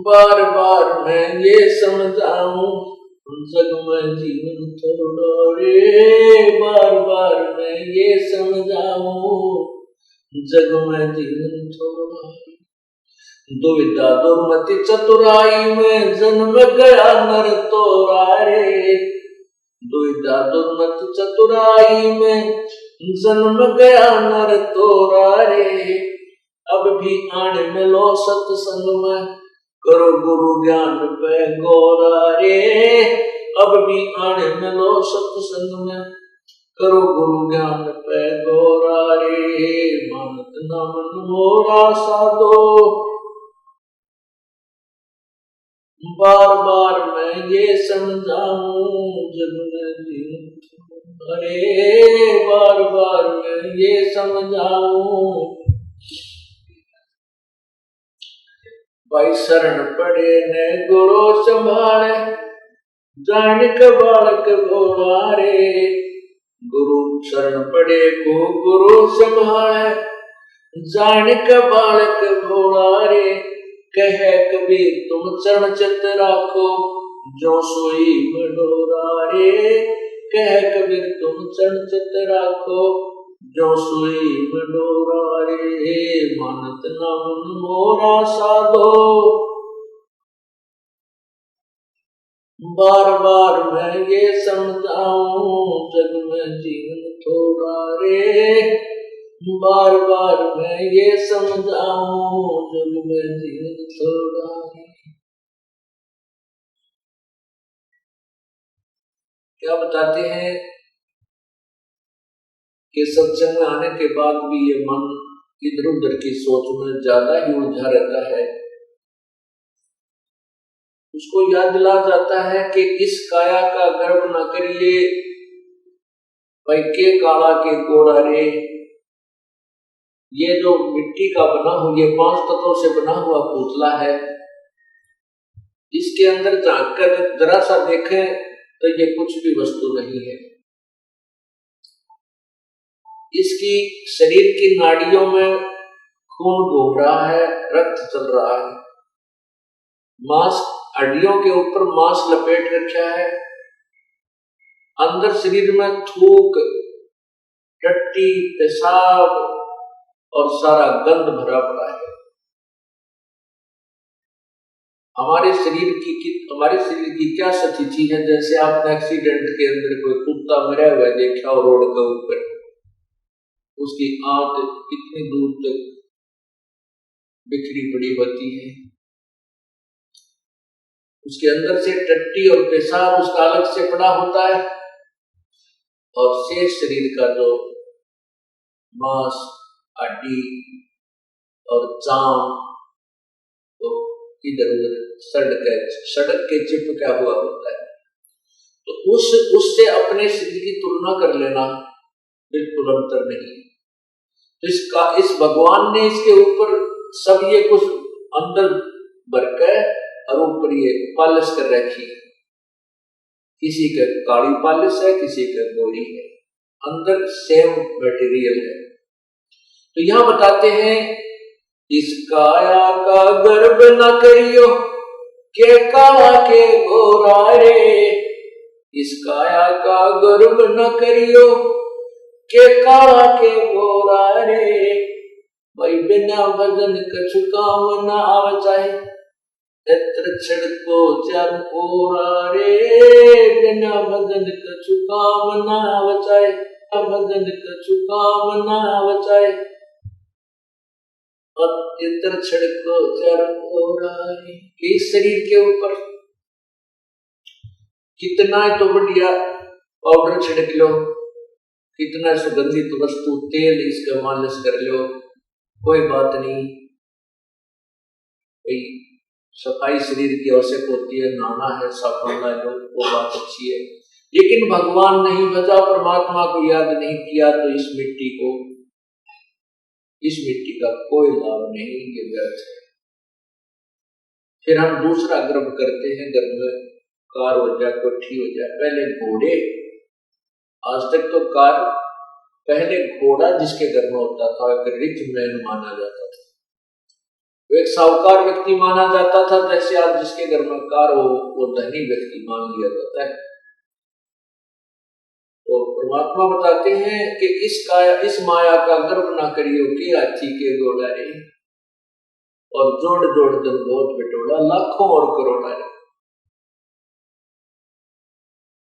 बार बार मैं ये समझाऊं, जग में जीवन थोड़ा रे, बार बार मैं ये समझाऊं, जग में जीवन थोड़ा। दुविधा दुर्मति चतुराई में जन्म गया नर तोरा रे, दुविधा दुर्मति चतुराई में जन्म गया नर तोरा रे, अब भी आने मिलो सत्संग में, करो गुरु ज्ञान पे गौरा रे, अब भी आने मिलो सत्संग में, करो गुरु ज्ञान पे गौरा रे, मानत ना मन मोरा साधो। बार बार मैं ये समझाऊं, जग में जीवन अरे, बार बार मैं ये समझाऊं, भाई शरण पड़े ने गुरु संभाले, जानिक बालक भोला रे, गुरु शरण पड़े को गुरु संभाले, जानिक बालक भोला रे, कहे कबीर तुम चरण चित राखो, जो सोई मडोरा रे, कहे कबीर तुम चरण चित राखो, जो सोई मडोरा रे, मानत ना मन मोरा साधो। बार बार मैं ये समझाऊं, जग में जीवन थोड़ा रे, बार बार मैं ये समझाऊं, जग में जीवन थोड़ा रे। क्या बताते हैं कि सत्संग में आने के बाद भी ये मन इधर उधर की सोच में ज्यादा ही उलझा रहता है। उसको याद दिला जाता है कि इस काया का गर्व न करिए, भाई के काला के गोरा रे, ये जो मिट्टी का बना हुआ, ये 5 तत्वों से बना हुआ पुतला है, इसके अंदर झांक कर जरा सा देखें तो ये कुछ भी वस्तु नहीं है। इसकी शरीर की नाड़ियों में खून घूम रहा है, रक्त चल रहा है, मांस हड्डियों के ऊपर मांस लपेट रखा है, अंदर शरीर में थूक, टट्टी, पेशाब और सारा गंध भरा पड़ा है। हमारे शरीर की क्या स्थिति है? जैसे आपने एक्सीडेंट के अंदर कोई कुत्ता मरा हुआ देखा और रोड के ऊपर, उसकी आंत कितनी दूर तक बिखरी पड़ी होती है, उसके अंदर से टट्टी और पेशाब उसका अलग से पड़ा होता है, और शेष शरीर का जो मांस, हड्डी और चाम तो इधर उधर सड़क के चिपका हुआ होता है। तो उससे अपने शरीर की तुलना कर लेना बिल्कुल अंतर नहीं। तो इस भगवान ने इसके ऊपर सब ये कुछ अंदर भर के और ऊपर ये पालिश कर रखी है। किसी का काली पालिश है, किसी का गोरी है, अंदर सेम मटेरियल है। तो यहां बताते हैं, इस काया का गर्व न करियो, के काला के गोरा रे, इस काया का गर्व न करियो, के काला के गोरा रे, भाई बिना भजन कछु काम न आवे चाहे, एत्र छिड़को चार ओरा रे, बिना भजन कछु काम न आवे चाहे, भजन कछु काम न आवे चाहे, इतर छिड़को चार ओरा रे। इस शरीर के ऊपर कितना तो बढ़िया पाउडर छिड़क लो, कितना सुगंधित वस्तु तेल इसका मालिश कर लो, कोई बात नहीं। भाई सफाई शरीर की आवश्यक होती है, नहाना है, साबुन ला लो, वो बात अच्छी है। लेकिन भगवान नहीं भजा, परमात्मा को याद नहीं किया, तो इस मिट्टी का कोई लाभ नहीं, ये व्यर्थ है। फिर हम दूसरा गर्व करते हैं, घर में कार हो जाए, कोठी हो जाए। पहले घोड़े, आज तक तो कार, पहले घोड़ा जिसके घर में होता था एक रिच मैन माना जाता था, वो एक साहूकार व्यक्ति माना जाता था। जैसे आज जिसके घर में कार हो वो धनी व्यक्ति मान लिया जाता है। तो परमात्मा बताते हैं कि इस माया का गर्व ना करियो कि हाथी के घोड़ा रे, और जोड़ जोड़ जन बहुत बिटोड़ा, लाखों और करोड़ा रे।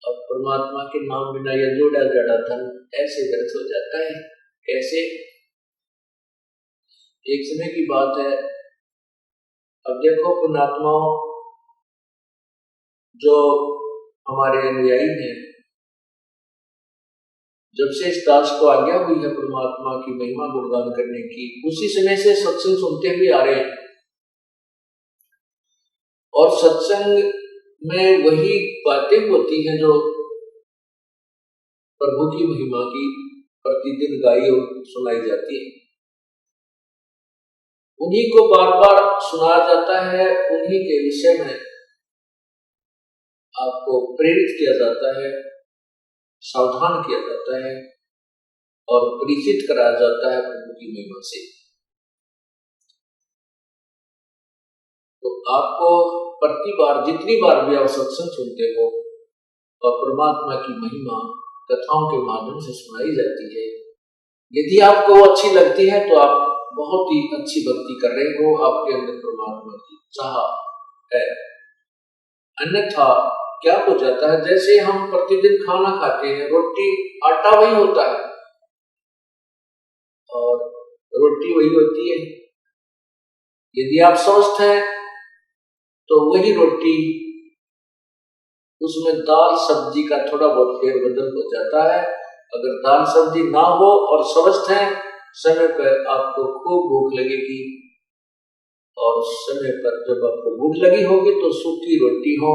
अब परमात्मा के नाम बिना यह जोड़ा जड़ा धन ऐसे व्यर्थ हो जाता है। कैसे? एक समय की बात है, अब देखो पुण्यात्माओं, जो हमारे अनुयायी हैं, जब से इस दास को आज्ञा हुई है परमात्मा की महिमा गुणगान करने की, उसी समय से सत्संग सुनते हुए आ रहे हैं। और सत्संग में वही बातें होती हैं जो प्रभु की महिमा की प्रतिदिन गाई और सुनाई जाती है। उन्हीं को बार बार सुनाया जाता है, उन्हीं के विषय में आपको प्रेरित किया जाता है, सावधान किया जाता है और परिचित कराया जाता है प्रभु की महिमा से। तो आपको प्रति बार, जितनी बार भी आप सत्संग सुनते हो और परमात्मा की महिमा कथाओं के माध्यम से सुनाई जाती है, यदि आपको वो अच्छी लगती है तो आप बहुत ही अच्छी भक्ति कर रहे हो, आपके अंदर परमात्मा की चाह है। अन्यथा क्या हो जाता है, जैसे हम प्रतिदिन खाना खाते हैं, रोटी आटा वही होता है और रोटी वही होती है। यदि आप स्वस्थ हैं तो वही रोटी, उसमें दाल सब्जी का थोड़ा बहुत फेरबदल हो जाता है। अगर दाल सब्जी ना हो और स्वस्थ हैं, समय पर आपको खूब भूख लगेगी, और समय पर जब आपको भूख लगी होगी तो सूखी रोटी हो,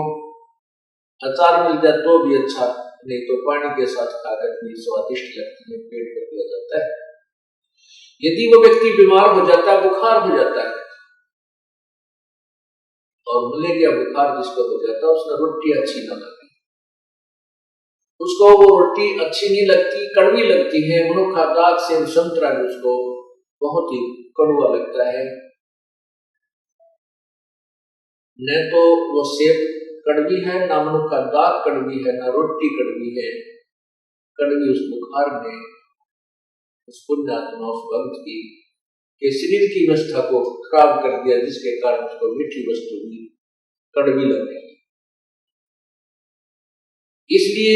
अचार मिल जाए तो भी अच्छा, नहीं तो पानी के साथ खाकर भी स्वादिष्ट लगती है, पेट भर दिया जाता है। यदि वो व्यक्ति बीमार हो जाता है, बुखार हो जाता है, और मलेरिया बुखार जिसको हो जाता है, उसने रोटी अच्छी ना लगती, उसको वो रोटी अच्छी नहीं लगती, कड़वी लगती है। मनुखा दाग से संतरा उसको बहुत ही कड़वा लगता है। न तो वो सेब कड़वी है, ना मनुखा दाग कड़वी है, ना रोटी कड़वी है। कड़वी उस बुखार ने उस पुण्यात्मा, उस भक्त की के शरीर की अवस्था को खराब कर दिया, जिसके कारण उसको मीठी वस्तु भी कड़वी लग गई। इसलिए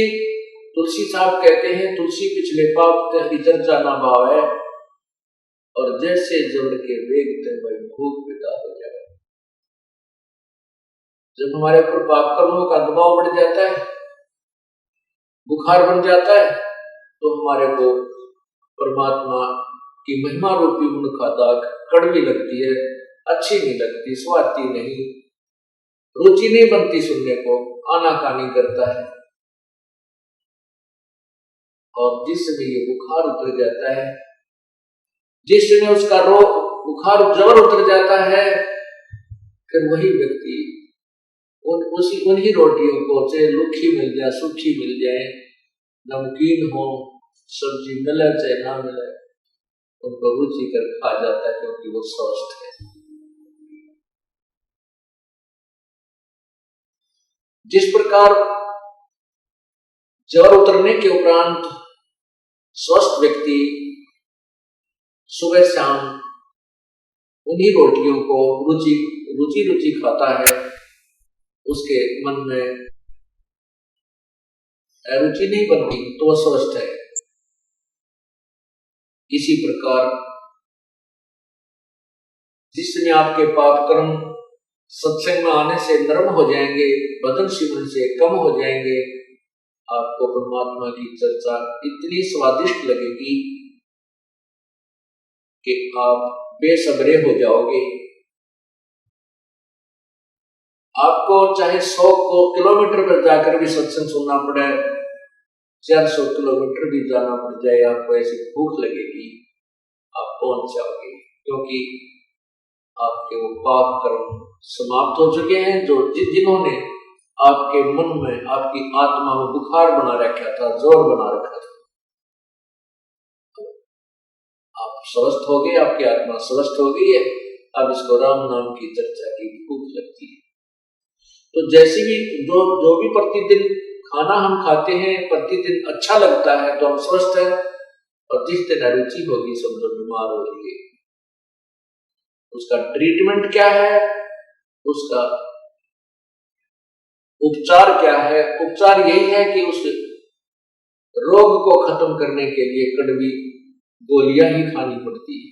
तुलसी साहब कहते हैं, तुलसी पिछले पाप ते चर्चा ना भावे, और जैसे जबर के वेग ते भूख विदा हो जाए। जब हमारे ऊपर पाप कर्मों का दबाव बढ़ जाता है, बुखार बन जाता है, तो हमारे को परमात्मा की महिमा रूपी उनका दाग कड़वी लगती है, अच्छी नहीं लगती, स्वादी नहीं, रुचि नहीं बनती सुनने को, आनाकानी करता है। और जिस समय ये बुखार उतर जाता है, जिस समय उसका रोग बुखार जबर उतर जाता है, फिर वही व्यक्ति उन्हीं रोटियों को, चाहे लुखी मिल जाए, सूखी मिल जाए, नमकीन हो, सब्जी मिले चाहे ना मिले, उनको रुचि कर खा जाता है, क्योंकि वो स्वस्थ है। जिस प्रकार जबर उतरने के उपरांत स्वस्थ व्यक्ति सुबह शाम उन्हीं रोटियों को रुचि खाता है, उसके मन में रुचि नहीं बनती तो वह स्वस्थ है। इसी प्रकार जिस समय आपके पाप कर्म सत्संग में आने से नरम हो जाएंगे, बदन शिवन से कम हो जाएंगे, आपको परमात्मा की चर्चा इतनी स्वादिष्ट लगेगी कि आप बेसब्रे हो जाओगे। आपको चाहे 100 किलोमीटर पर जाकर भी सत्संग सुनना पड़े, 400 किलोमीटर भी जाना पड़ जाए, आपको ऐसी भूख लगेगी, आप पहुंच जाओगे, क्योंकि आपके वो पाप कर्म समाप्त हो चुके हैं, जो जिन्होंने आपके मन में, आपकी आत्मा में बुखार बना रखा था, जोर बना रखा था। आप स्वस्थ हो गए, आपकी आत्मा स्वस्थ हो गई है, अब इसको राम नाम की चर्चा की भूख लगती है। तो जैसे भी जो भी प्रतिदिन खाना हम खाते हैं, प्रतिदिन अच्छा लगता है तो हम स्वस्थ हैं, और जिस दिन अरुचि होगी समझो बीमार हो जाएंगे। उसका ट्रीटमेंट क्या है, उसका उपचार क्या है? उपचार यही है कि उस रोग को खत्म करने के लिए कड़वी गोलियां ही खानी पड़ती है।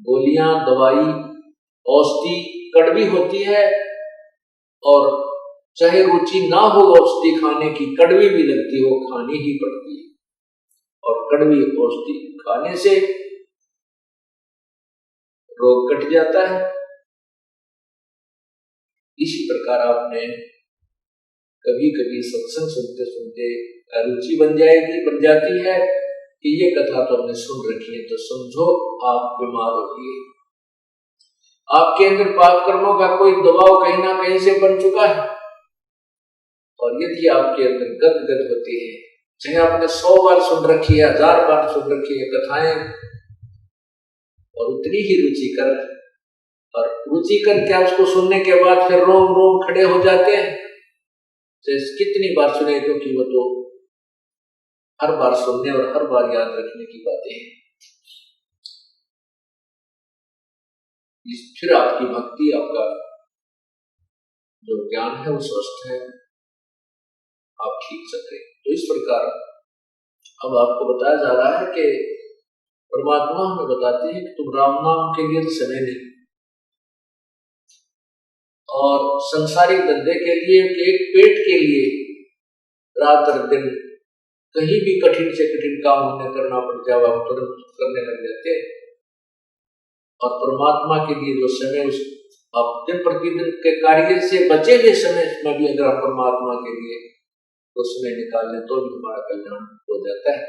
गोलियां, दवाई, औषधि कड़वी होती है, और चाहे रुचि ना हो औषधि खाने की, कड़वी भी लगती हो, खानी ही पड़ती है। और कड़वी औषधि खाने से रोग कट जाता है। इसी प्रकार आपने कभी कभी सत्संग सुनते सुनते रुचि बन जाती है कि ये कथा तो हमने सुन रखी है, तो समझो आप बीमार हो गए, आपके अंदर पाप कर्मों का कोई दबाव कहीं ना कहीं से बन चुका है। और यदि आपके अंदर गदगद होती है, चाहे आपने 100 बार सुन रखी है, 1000 बार सुन रखी है कथाएं, और उतनी ही रुचिकर, और रुचिकर क्या उसको सुनने के बाद फिर रोम रोम खड़े हो जाते हैं, कितनी बार सुने, क्योंकि वो तो हर बार सुनने और हर बार याद रखने की बातें हैं। फिर आपकी भक्ति, आपका जो ज्ञान है वो स्वस्थ है, आप ठीक सकते। तो इस प्रकार अब आपको बताया जा रहा है कि परमात्मा हमें बताते हैं कि तुम राम नाम के लिए समय नहीं, और संसारिक धंधे के लिए, एक पेट के लिए रात और दिन कहीं भी कठिन से कठिन काम हमें करना पड़ जाए, आप तुरंत करने लग जाते हैं। और परमात्मा के लिए जो समय, उस आप दिन प्रतिदिन के कार्य से बचे हुए समय में भी अगर आप परमात्मा के लिए तो समय निकाल लें तो भी हमारा कल्याण हो जाता है।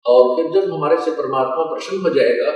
और फिर जब हमारे से परमात्मा प्रसन्न हो जाएगा